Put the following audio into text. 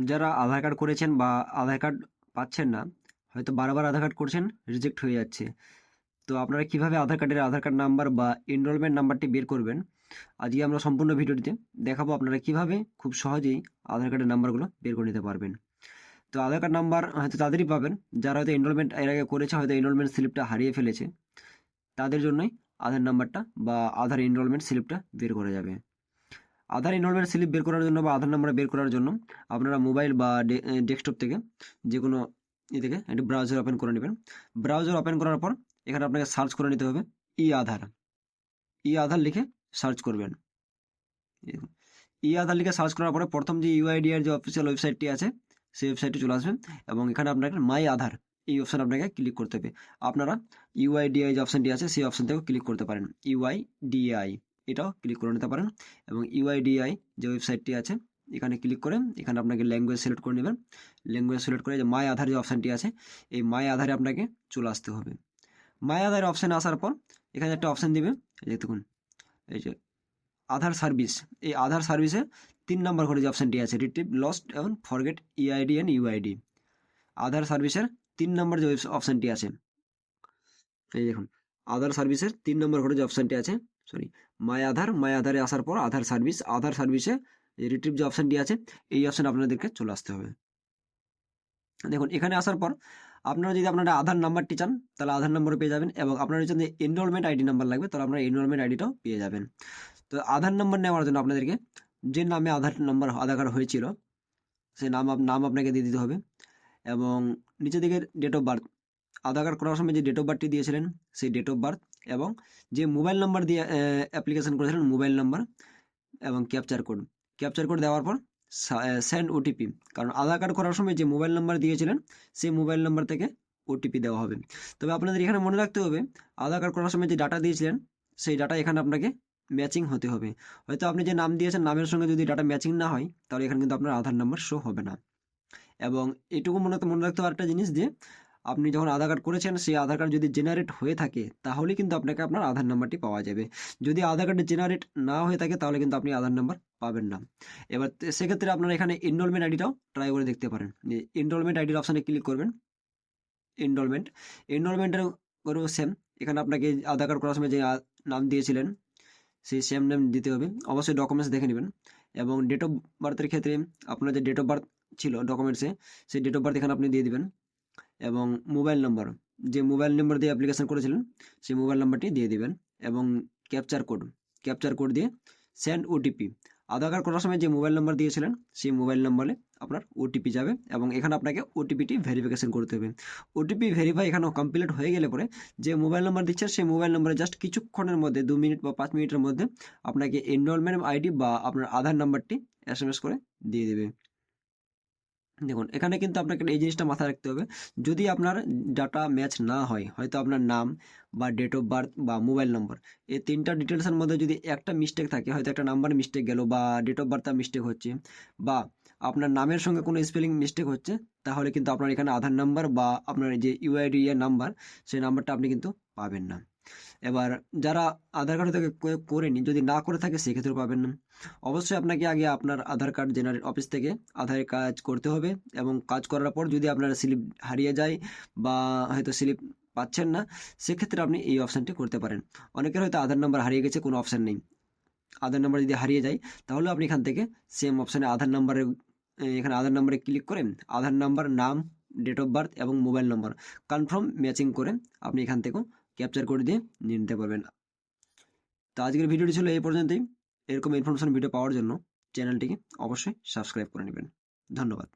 যারা আধার কার্ড করেছেন বা আধার কার্ড পাচ্ছেন না, হয়তো বারবার আধার কার্ড করছেন, রিজেক্ট হয়ে যাচ্ছে। তো আপনারা কিভাবে আধার কার্ড নাম্বার বা এনরোলমেন্ট নাম্বারটি বের করবেন, আজকে আমরা সম্পূর্ণ ভিডিওটিতে দেখাবো আপনারা কিভাবে খুব সহজেই আধার কার্ডের নাম্বারগুলো বের করে নিতে পারবেন। তো আধার কার্ড নাম্বার হয়তো তাদেরই পাবেন যারা হয়তো এনরোলমেন্ট এর আগে করেছে, হয়তো এনরোলমেন্ট স্লিপটা হারিয়ে ফেলেছে, তাদের জন্যই আধার নাম্বারটা বা আধার এনরোলমেন্ট স্লিপটা বের করা যাবে। আধার এনরোলমেন্ট স্লিপ বের করার জন্য বা আধার নাম্বার বের করার জন্য আপনারা মোবাইল বা ডেস্কটপ থেকে যে কোনো থেকে একটি ব্রাউজার ওপেন করে নেবেন। ব্রাউজার ওপেন করার পর এখানে আপনাকে সার্চ করে নিতে হবে ই আধার লিখে সার্চ করবেন। ই আধার লিখে সার্চ করার পরে প্রথম যে ইউআইডিআর যে অফিসিয়াল ওয়েবসাইটটি আছে সেই ওয়েবসাইটে চলে আসবেন এবং এখানে আপনাকে মাই আধার এই অপশান আপনাকে ক্লিক করতে হবে। আপনারা ইউআইডিআই যে অপশানটি আছে সেই অপশান থেকেও ক্লিক করতে পারেন, ইউআইডিআই এটাও ক্লিক করে নিতে পারেন। এবং ইউআইডিআই যে ওয়েবসাইটটি আছে এখানে ক্লিক করে এখানে আপনাকে ল্যাঙ্গুয়েজ সিলেক্ট করে নেবেন। ল্যাঙ্গুয়েজ সিলেক্ট করে যে মাই আধার যে অপশানটি আছে এই মাই আধারে আপনাকে চলে আসতে হবে। মাই আধার অপশানে আসার পর এখানে একটা অপশান দিবে, এই যে দেখুন এই যে আধার সার্ভিস, এই আধার সার্ভিসে 3 নম্বর করে যে অপশানটি আছে রিট্রিভ লস্ট এবং ফরগেট ইআইডি অ্যান্ড ইউআইডি, আধার সার্ভিসের 3 নম্বর যে অপশানটি আছে, এই দেখুন আধার সার্ভিসের 3 নম্বর করে যে অপশানটি আছে, মাই আধারে আসার পর আধার সার্ভিসে রিট্রিভ যে অপশানটি আছে এই অপশানে আপনাদেরকে চলে আসতে হবে। দেখুন এখানে আসার পর আপনারা যদি আপনারা আধার নাম্বারটি চান তাহলে আধার নাম্বারও পেয়ে যাবেন, এবং আপনারা যদি এনরোলমেন্ট আইডি নাম্বার লাগবে তাহলে আপনারা এনরোলমেন্ট আইডিটাও পেয়ে যাবেন। তো আধার নাম্বার নেওয়ার জন্য আপনাদেরকে যে নামে আধার কার্ড হয়েছিল সেই নাম আপনাকে দিয়ে দিতে হবে, এবং নিচে দিকের date of birth, Aadhaar card করার সময় যে ডেট অফ বার্থটি দিয়েছিলেন সেই ডেট অফ বার্থ, এবং যে মোবাইল নাম্বার দিয়ে অ্যাপ্লিকেশন করেছিলেন মোবাইল নাম্বার, এবং ক্যাপচার কোড দেওয়ার পর সেন্ড ওটিপি, কারণ আধার কার্ড করার সময় যে মোবাইল নাম্বার দিয়েছিলেন সেই মোবাইল নাম্বার থেকে ওটিপি দেওয়া হবে। তবে আপনাদের এখানে মনে রাখতে হবে আধার কার্ড করার সময় যে ডাটা দিয়েছিলেন সেই ডাটা এখানে আপনাকে ম্যাচিং হতে হবে। হয়তো আপনি যে নাম দিয়েছেন নামের সঙ্গে যদি ডাটা ম্যাচিং না হয় তাহলে এখানে কিন্তু আপনার আধার নাম্বার শো হবে না। এবং এটুকু মনে রাখতে হবে একটা জিনিস, যে আপনি যখন আধার কার্ড করেছেন সেই আধার কার্ড যদি জেনারেট হয়ে থাকে তাহলে কিন্তু আপনাকে আপনার আধার নাম্বারটি পাওয়া যাবে। যদি আধার কার্ডে জেনারেট না হয়ে থাকে তাহলে কিন্তু আপনি আধার নাম্বার পাবেন না। এবার সেক্ষেত্রে আপনারা এখানে এনরোলমেন্ট আইডিটাও ট্রাই করে দেখতে পারেন। এনরোলমেন্ট আইডির অপশানে ক্লিক করবেন। এনরোলমেন্টের করেও সেম, এখানে আপনাকে আধার কার্ড করার সময় যে নাম দিয়েছিলেন সেই সেম নেম দিতে হবে। অবশ্যই ডকুমেন্টস দেখে নেবেন, এবং ডেট অফ বার্থের ক্ষেত্রে আপনার যে ডেট অফ বার্থ ছিল ডকুমেন্টসে সেই ডেট অফ বার্থ এখানে আপনি দিয়ে দিবেন, এবং মোবাইল নাম্বার যে মোবাইল নাম্বার দিয়ে অ্যাপ্লিকেশন করেছিলেন সেই মোবাইল নাম্বারটি দিয়ে দিবেন, এবং ক্যাপচার কোড দিয়ে সেন্ড ওটিপি, আধার কার্ড করার সময় যে মোবাইল নাম্বার দিয়েছিলেন সেই মোবাইল নাম্বারে আপনার ওটিপি যাবে, এবং এখানে আপনাকে ওটিপিটি ভেরিফিকেশন করতে হবে। ওটিপি ভেরিফাই এখানে কমপ্লিট হয়ে গেলে পরে যে মোবাইল নাম্বার দিচ্ছেন সেই মোবাইল নাম্বারে জাস্ট কিছুক্ষণের মধ্যে 2 মিনিট বা 5 মিনিটের মধ্যে আপনাকে এনরোলমেন্ট আইডি বা আপনার আধার নাম্বারটি SMS করে দিয়ে দেবে। দেখুন এখানে কিন্তু আপনাকে এই জিনিসটা মাথায় রাখতে হবে, যদি আপনার ডাটা ম্যাচ না হয়, হয়তো আপনার নাম বা ডেট অফ বার্থ বা মোবাইল নম্বর এই 3টা ডিটেলসের মধ্যে যদি একটা মিস্টেক থাকে, হয়তো একটা নাম্বার মিস্টেক গেল বা ডেট অফ বার্থটা মিস্টেক হচ্ছে বা আপনার নামের সঙ্গে কোনো স্পেলিং মিস্টেক হচ্ছে, তাহলে কিন্তু আপনার এখানে আধার নাম্বার বা আপনার যে ইউআইডি নাম্বার সেই নাম্বারটা আপনি কিন্তু পাবেন না। এবার যারা আধার কার্ড থেকে করেনি, যদি না করে থাকে সেক্ষেত্রে পাবেন না। অবশ্যই আপনাকে আগে আপনার আধার কার্ড জেনারেল অফিস থেকে আধার কাজ করতে হবে, এবং কাজ করার পর যদি আপনার স্লিপ হারিয়ে যায় বা হয়তো স্লিপ পাচ্ছেন না সেক্ষেত্রে আপনি এই অপশানটি করতে পারেন। অনেকের হয়তো আধার নাম্বার হারিয়ে গেছে, কোনো অপশান নেই, আধার নাম্বার যদি হারিয়ে যায় তাহলে আপনি এখান থেকে সেম অপশানে এখানে আধার নাম্বারে ক্লিক করে আধার নাম্বার, নাম, ডেট অফ বার্থ এবং মোবাইল নাম্বার কনফার্ম ম্যাচিং করে আপনি এখান থেকেও ক্যাপচার করে দিয়ে নিয়ে নিতে পারবেন। তো আজকের ভিডিওটি ছিল এই পর্যন্তই। এরকম ইনফরমেশন ভিডিও পাওয়ার জন্য চ্যানেলটিকে অবশ্যই সাবস্ক্রাইব করে নেবেন। ধন্যবাদ।